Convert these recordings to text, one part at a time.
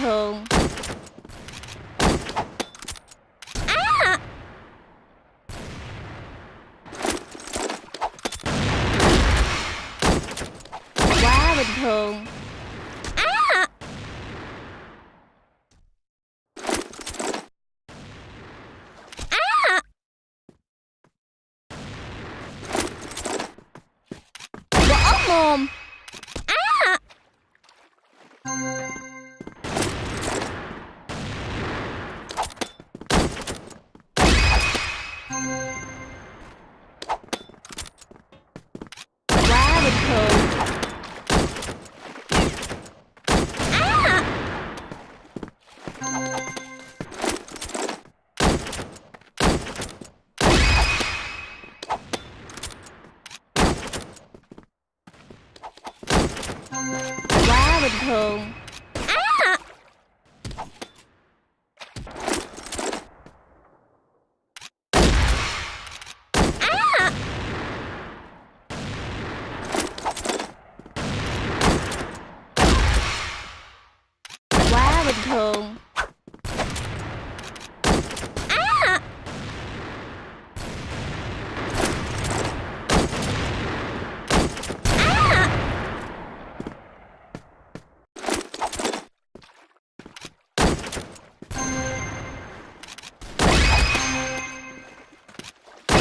thường. Quá bình thường. Vỡ mồm. Quá bình thường. Quá bình thường. Quá bình thường.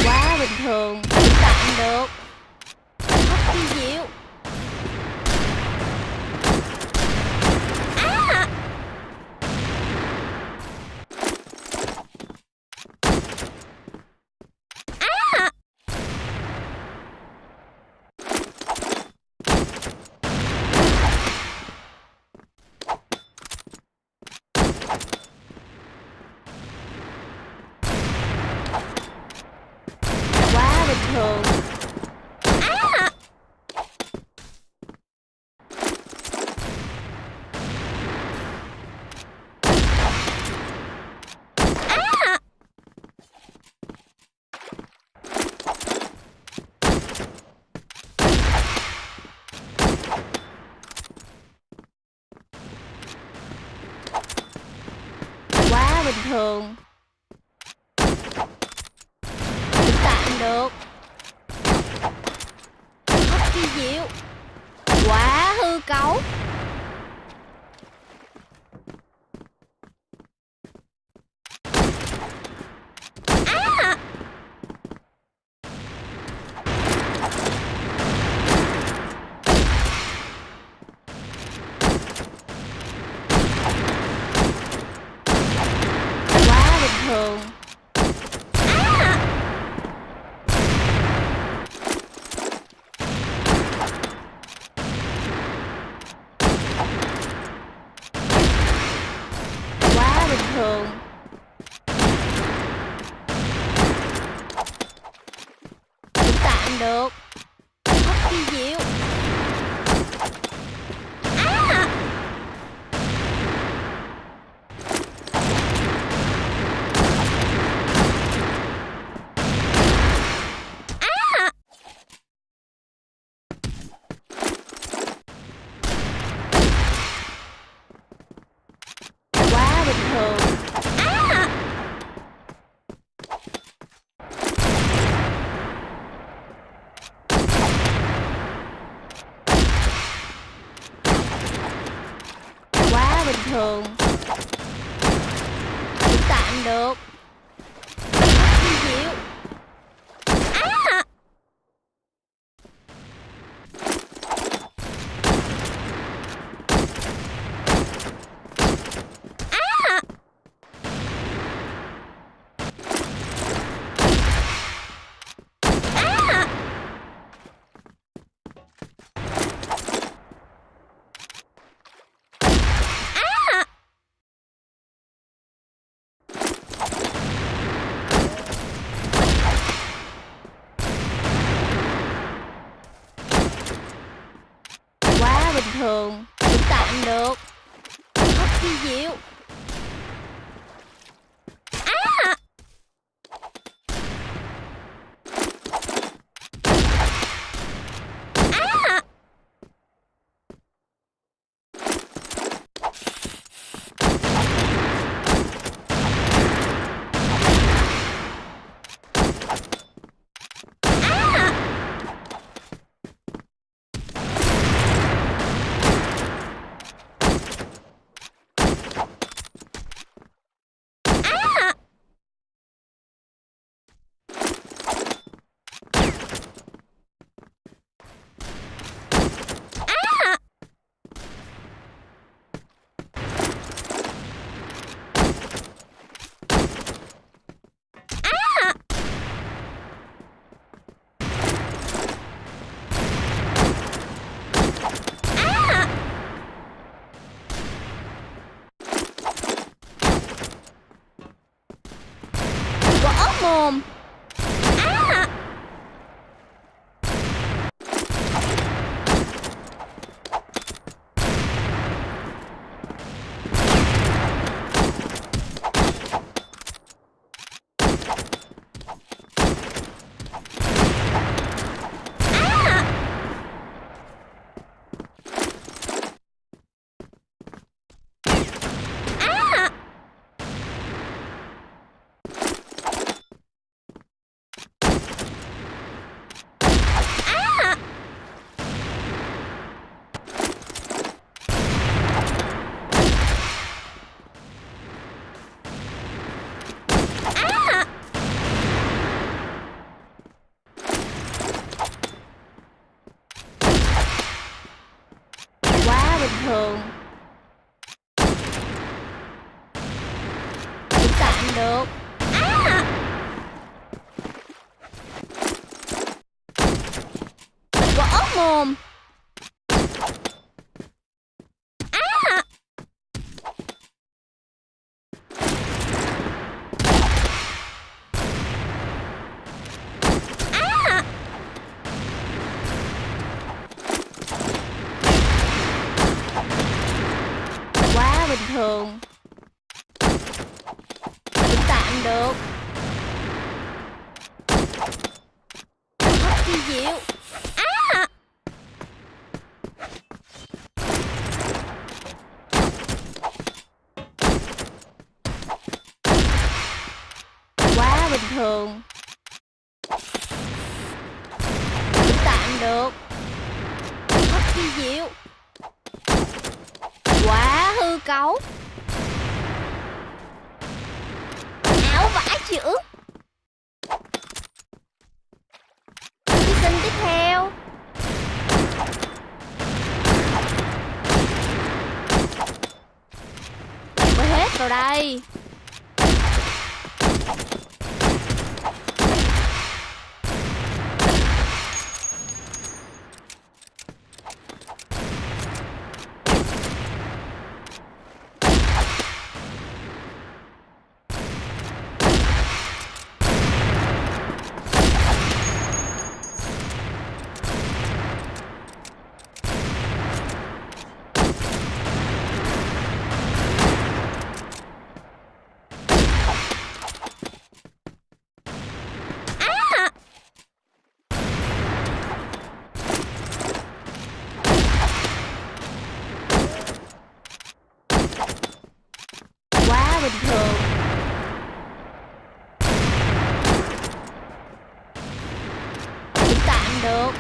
Quá bình thường. Cũng tạm được. Rất kỳ diệu. Quá bình thường. Quá bình thường. Cũng tạm được. Rất kỳ diệu. Quá hư cấu. Quá bình thường. Quá bình thường. Cũng tạm được. Rất kỳ diệu. Quá bình thường. Quá bình thường. Cũng tạm được. Rất kỳ diệu. Quá bình thường. Cũng tạm được. Rất kỳ diệu. mồm. À! Quá bình thường. Cũng tạm được. Vỡ mồm. Quá bình thường. Cũng tạm được. Thật kỳ diệu. Quá bình thường. Cũng tạm được. Thật kỳ diệu. Quá hư cấu. Ảo vãi chữ. Thí sinh tiếp theo. Quay hết vào đây. Quá bình thường. Cũng tạm được.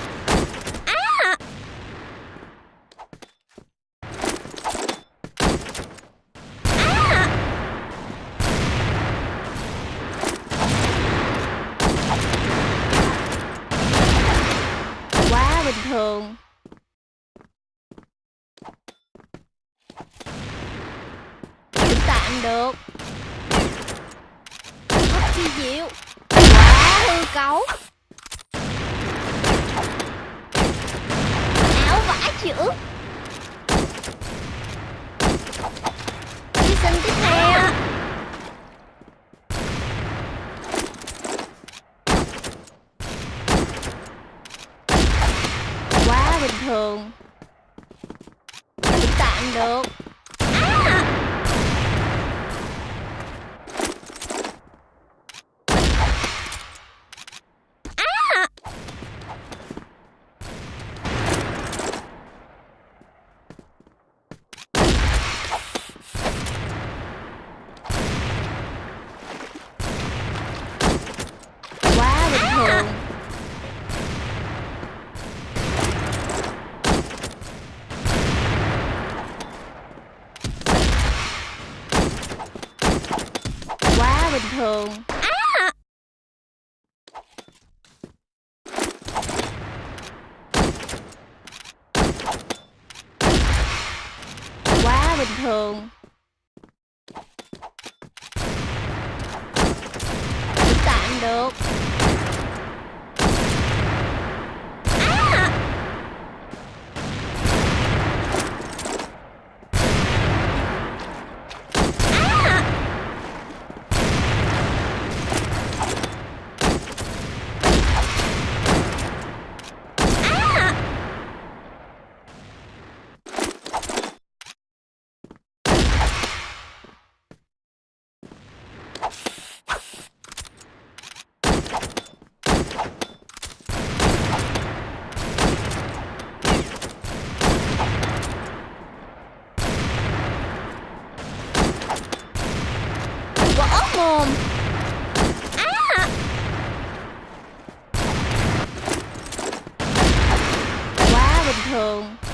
Quá bình thường. Cũng tạm được. Thật kỳ diệu. Quá hư cấu. Ảo vãi chữ. Thí sinh tiếp theo. Quá bình thường. Cũng tạm được. Quá bình thường. Quá bình thường. Quá bình thường. Cũng tạm được. đường.